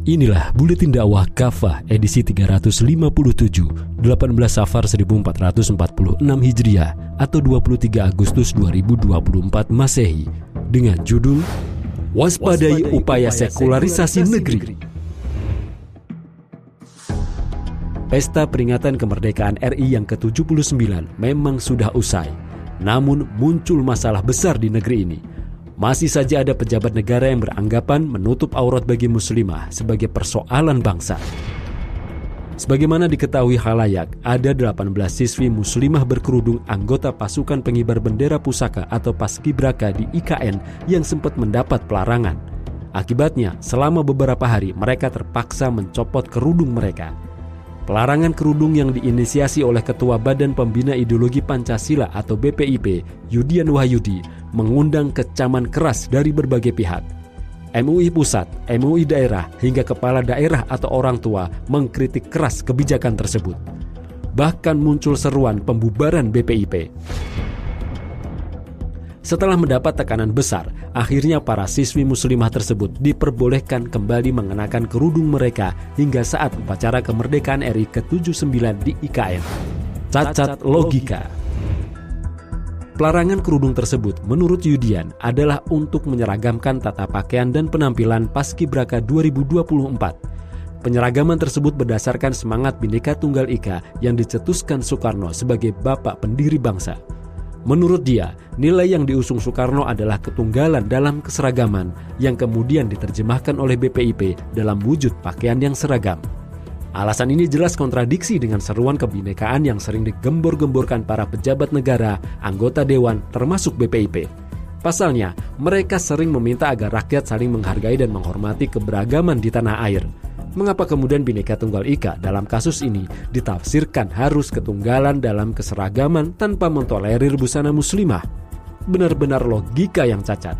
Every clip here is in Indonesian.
Inilah Buletin Dakwah Kafah edisi 357, 18 Safar 1446 Hijriah atau 23 Agustus 2024 Masehi dengan judul Waspadai Upaya Sekularisasi Negeri. Pesta peringatan kemerdekaan RI yang ke-79 memang sudah usai. Namun muncul masalah besar di negeri ini. Masih saja ada pejabat negara yang beranggapan menutup aurat bagi muslimah sebagai persoalan bangsa. Sebagaimana diketahui khalayak, ada 18 siswi muslimah berkerudung anggota pasukan pengibar bendera pusaka atau Paskibraka di IKN yang sempat mendapat pelarangan. Akibatnya, selama beberapa hari mereka terpaksa mencopot kerudung mereka. Pelarangan kerudung yang diinisiasi oleh Ketua Badan Pembina Ideologi Pancasila atau BPIP, Yudian Wahyudi, mengundang kecaman keras dari berbagai pihak. MUI Pusat, MUI Daerah, hingga kepala daerah atau orang tua mengkritik keras kebijakan tersebut. Bahkan muncul seruan pembubaran BPIP. Setelah mendapat tekanan besar, akhirnya para siswi muslimah tersebut diperbolehkan kembali mengenakan kerudung mereka hingga saat upacara kemerdekaan RI ke-79 di IKN. Cacat logika. Pelarangan kerudung tersebut menurut Yudian adalah untuk menyeragamkan tata pakaian dan penampilan Paskibraka 2024. Penyeragaman tersebut berdasarkan semangat Bhinneka Tunggal Ika yang dicetuskan Soekarno sebagai bapak pendiri bangsa. Menurut dia, nilai yang diusung Soekarno adalah ketunggalan dalam keseragaman yang kemudian diterjemahkan oleh BPIP dalam wujud pakaian yang seragam. Alasan ini jelas kontradiksi dengan seruan kebinekaan yang sering digembor-gemborkan para pejabat negara, anggota dewan, termasuk BPIP. Pasalnya, mereka sering meminta agar rakyat saling menghargai dan menghormati keberagaman di tanah air. Mengapa kemudian Bhinneka Tunggal Ika dalam kasus ini ditafsirkan harus ketunggalan dalam keseragaman tanpa mentolerir busana muslimah? Benar-benar logika yang cacat.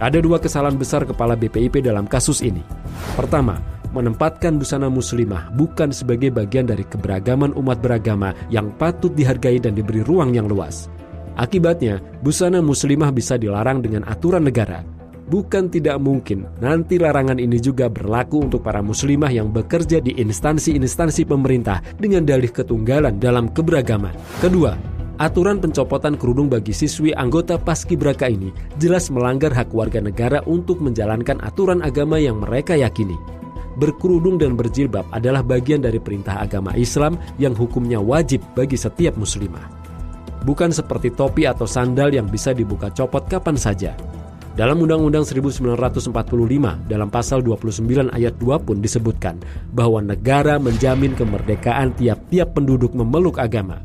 Ada dua kesalahan besar kepala BPIP dalam kasus ini. Pertama, menempatkan busana muslimah bukan sebagai bagian dari keberagaman umat beragama yang patut dihargai dan diberi ruang yang luas. Akibatnya, busana muslimah bisa dilarang dengan aturan negara. Bukan tidak mungkin nanti larangan ini juga berlaku untuk para muslimah yang bekerja di instansi-instansi pemerintah dengan dalih ketunggalan dalam keberagaman. Kedua, aturan pencopotan kerudung bagi siswi anggota Paskibraka ini jelas melanggar hak warga negara untuk menjalankan aturan agama yang mereka yakini. Berkerudung dan berjilbab adalah bagian dari perintah agama Islam yang hukumnya wajib bagi setiap muslimah. Bukan seperti topi atau sandal yang bisa dibuka copot kapan saja. Dalam Undang-Undang 1945, dalam pasal 29 ayat 2 pun disebutkan bahwa negara menjamin kemerdekaan tiap-tiap penduduk memeluk agama.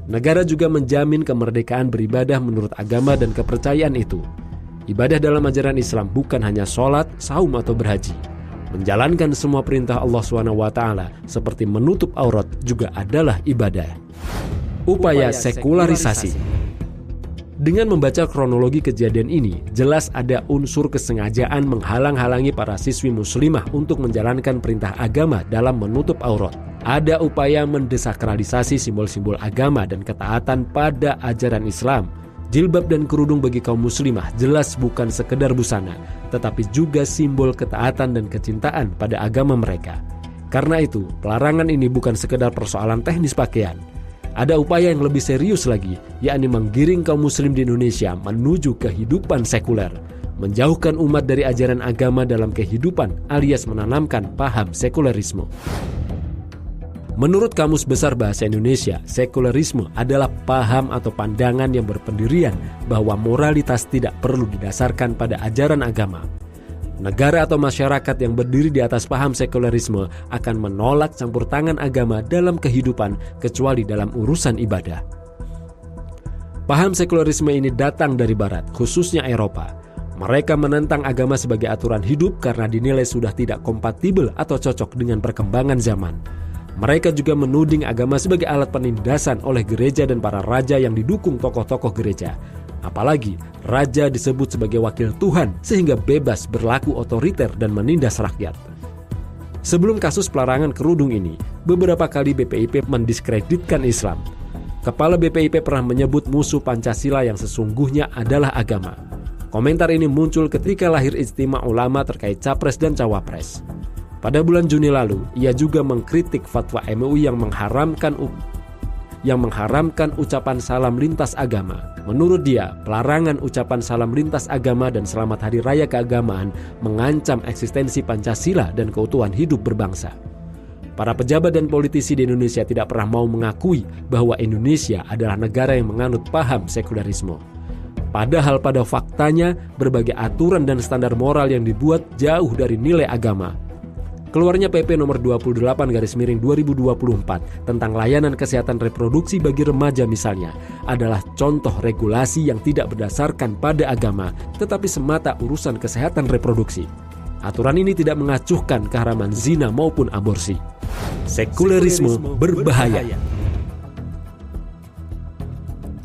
Negara juga menjamin kemerdekaan beribadah menurut agama dan kepercayaan itu. Ibadah dalam ajaran Islam bukan hanya sholat, saum atau berhaji. Menjalankan semua perintah Allah SWT seperti menutup aurat juga adalah ibadah. Upaya sekularisasi. Dengan membaca kronologi kejadian ini, jelas ada unsur kesengajaan menghalang-halangi para siswi muslimah untuk menjalankan perintah agama dalam menutup aurat. Ada upaya mendesakralisasi simbol-simbol agama dan ketaatan pada ajaran Islam. Jilbab dan kerudung bagi kaum muslimah jelas bukan sekedar busana, tetapi juga simbol ketaatan dan kecintaan pada agama mereka. Karena itu, pelarangan ini bukan sekedar persoalan teknis pakaian. Ada upaya yang lebih serius lagi, yakni menggiring kaum muslim di Indonesia menuju kehidupan sekuler, menjauhkan umat dari ajaran agama dalam kehidupan alias menanamkan paham sekulerisme. Menurut Kamus Besar Bahasa Indonesia, sekulerisme adalah paham atau pandangan yang berpendirian bahwa moralitas tidak perlu didasarkan pada ajaran agama. Negara atau masyarakat yang berdiri di atas paham sekulerisme akan menolak campur tangan agama dalam kehidupan kecuali dalam urusan ibadah. Paham sekulerisme ini datang dari Barat, khususnya Eropa. Mereka menentang agama sebagai aturan hidup karena dinilai sudah tidak kompatibel atau cocok dengan perkembangan zaman. Mereka juga menuding agama sebagai alat penindasan oleh gereja dan para raja yang didukung tokoh-tokoh gereja. Apalagi raja disebut sebagai wakil Tuhan sehingga bebas berlaku otoriter dan menindas rakyat. Sebelum kasus pelarangan kerudung ini, beberapa kali BPIP mendiskreditkan Islam. Kepala BPIP pernah menyebut musuh Pancasila yang sesungguhnya adalah agama. Komentar ini muncul ketika lahir Ijtima Ulama terkait Capres dan Cawapres. Pada bulan Juni lalu, ia juga mengkritik fatwa MUI yang mengharamkan ucapan salam lintas agama. Menurut dia, pelarangan ucapan salam lintas agama dan selamat hari raya keagamaan mengancam eksistensi Pancasila dan keutuhan hidup berbangsa. Para pejabat dan politisi di Indonesia tidak pernah mau mengakui bahwa Indonesia adalah negara yang menganut paham sekularisme. Padahal pada faktanya, berbagai aturan dan standar moral yang dibuat jauh dari nilai agama. Keluarnya PP nomor 28/2024 tentang layanan kesehatan reproduksi bagi remaja misalnya adalah contoh regulasi yang tidak berdasarkan pada agama, tetapi semata urusan kesehatan reproduksi. Aturan ini tidak mengacuhkan keharaman zina maupun aborsi. Sekularisme berbahaya.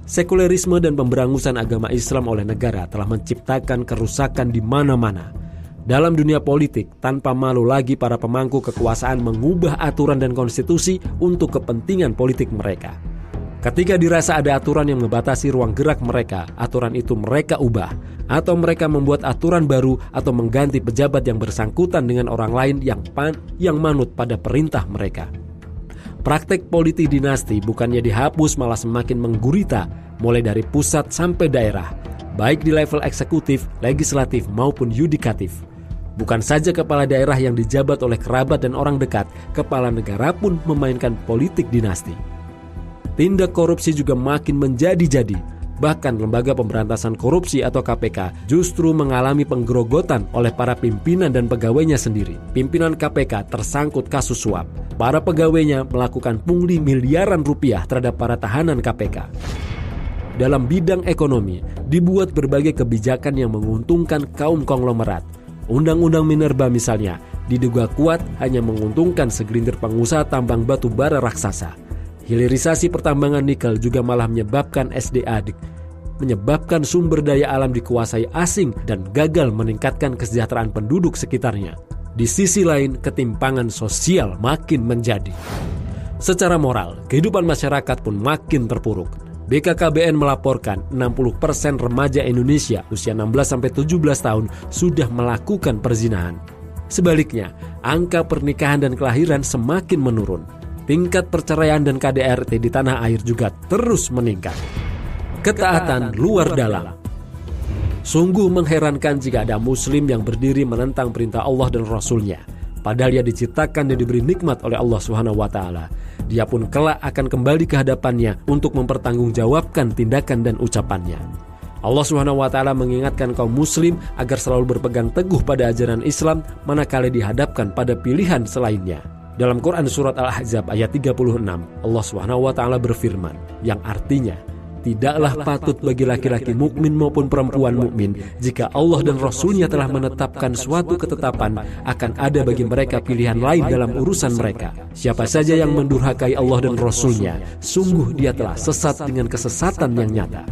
Sekularisme dan pemberangusan agama Islam oleh negara telah menciptakan kerusakan di mana-mana. Dalam dunia politik, tanpa malu lagi para pemangku kekuasaan mengubah aturan dan konstitusi untuk kepentingan politik mereka. Ketika dirasa ada aturan yang membatasi ruang gerak mereka, aturan itu mereka ubah. Atau mereka membuat aturan baru atau mengganti pejabat yang bersangkutan dengan orang lain yang manut pada perintah mereka. Praktek politik dinasti bukannya dihapus malah semakin menggurita, mulai dari pusat sampai daerah, baik di level eksekutif, legislatif maupun yudikatif. Bukan saja kepala daerah yang dijabat oleh kerabat dan orang dekat, kepala negara pun memainkan politik dinasti. Tindak korupsi juga makin menjadi-jadi. Bahkan Lembaga Pemberantasan Korupsi atau KPK justru mengalami penggerogotan oleh para pimpinan dan pegawainya sendiri. Pimpinan KPK tersangkut kasus suap. Para pegawainya melakukan pungli miliaran rupiah terhadap para tahanan KPK. Dalam bidang ekonomi, dibuat berbagai kebijakan yang menguntungkan kaum konglomerat. Undang-undang Minerba misalnya, diduga kuat hanya menguntungkan segelintir pengusaha tambang batu bara raksasa. Hilirisasi pertambangan nikel juga malah menyebabkan sumber daya alam dikuasai asing dan gagal meningkatkan kesejahteraan penduduk sekitarnya. Di sisi lain, ketimpangan sosial makin menjadi. Secara moral, kehidupan masyarakat pun makin terpuruk. BKKBN melaporkan 60% remaja Indonesia usia 16-17 tahun sudah melakukan perzinahan. Sebaliknya, angka pernikahan dan kelahiran semakin menurun. Tingkat perceraian dan KDRT di tanah air juga terus meningkat. Ketaatan luar dalam. Sungguh mengherankan jika ada muslim yang berdiri menentang perintah Allah dan Rasul-Nya. Padahal ia diciptakan dan diberi nikmat oleh Allah SWT. Dia pun kelak akan kembali ke hadapannya untuk mempertanggungjawabkan tindakan dan ucapannya. Allah SWT mengingatkan kaum muslim agar selalu berpegang teguh pada ajaran Islam manakala dihadapkan pada pilihan selainnya. Dalam Quran Surat Al-Ahzab ayat 36, Allah SWT berfirman, yang artinya, tidaklah patut bagi laki-laki mukmin maupun perempuan mukmin jika Allah dan Rasul-Nya telah menetapkan suatu ketetapan akan ada bagi mereka pilihan lain dalam urusan mereka. Siapa saja yang mendurhakai Allah dan Rasul-Nya, sungguh dia telah sesat dengan kesesatan yang nyata.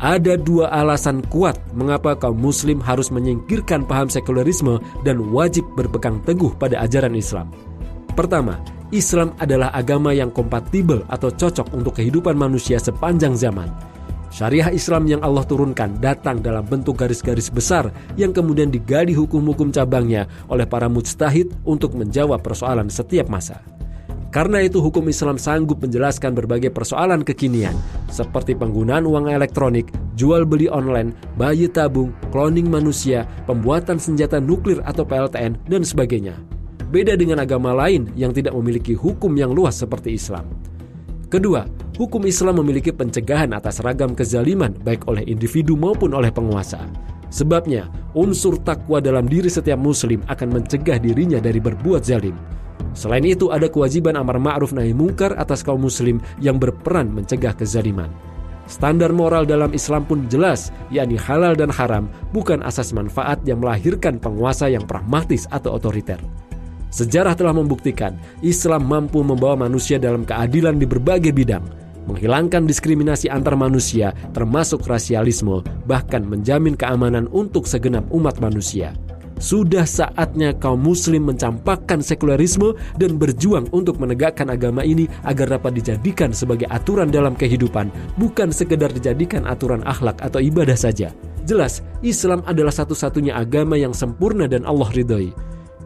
Ada dua alasan kuat mengapa kaum muslim harus menyingkirkan paham sekularisme dan wajib berpegang teguh pada ajaran Islam. Pertama, Islam adalah agama yang kompatibel atau cocok untuk kehidupan manusia sepanjang zaman. Syariah Islam yang Allah turunkan datang dalam bentuk garis-garis besar yang kemudian digali hukum-hukum cabangnya oleh para mujtahid untuk menjawab persoalan setiap masa. Karena itu hukum Islam sanggup menjelaskan berbagai persoalan kekinian seperti penggunaan uang elektronik, jual beli online, bayi tabung, cloning manusia, pembuatan senjata nuklir atau PLTN, dan sebagainya. Beda dengan agama lain yang tidak memiliki hukum yang luas seperti Islam. Kedua, hukum Islam memiliki pencegahan atas ragam kezaliman baik oleh individu maupun oleh penguasa. Sebabnya, unsur takwa dalam diri setiap muslim akan mencegah dirinya dari berbuat zalim. Selain itu, ada kewajiban amar ma'ruf nahi mungkar atas kaum muslim yang berperan mencegah kezaliman. Standar moral dalam Islam pun jelas, yakni halal dan haram bukan asas manfaat yang melahirkan penguasa yang pragmatis atau otoriter. Sejarah telah membuktikan Islam mampu membawa manusia dalam keadilan di berbagai bidang, menghilangkan diskriminasi antar manusia termasuk rasialisme, bahkan menjamin keamanan untuk segenap umat manusia. Sudah saatnya kaum muslim mencampakkan sekularisme dan berjuang untuk menegakkan agama ini agar dapat dijadikan sebagai aturan dalam kehidupan, bukan sekedar dijadikan aturan akhlak atau ibadah saja. Jelas, Islam adalah satu-satunya agama yang sempurna dan Allah ridhoi.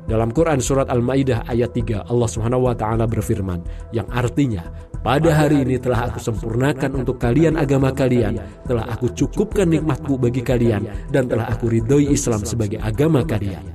Dalam Quran surat Al-Maidah ayat 3, Allah Subhanahu wa taala berfirman, yang artinya, pada hari ini telah aku sempurnakan untuk kalian agama kalian, telah aku cukupkan nikmatku bagi kalian, dan telah aku ridhoi Islam sebagai agama kalian.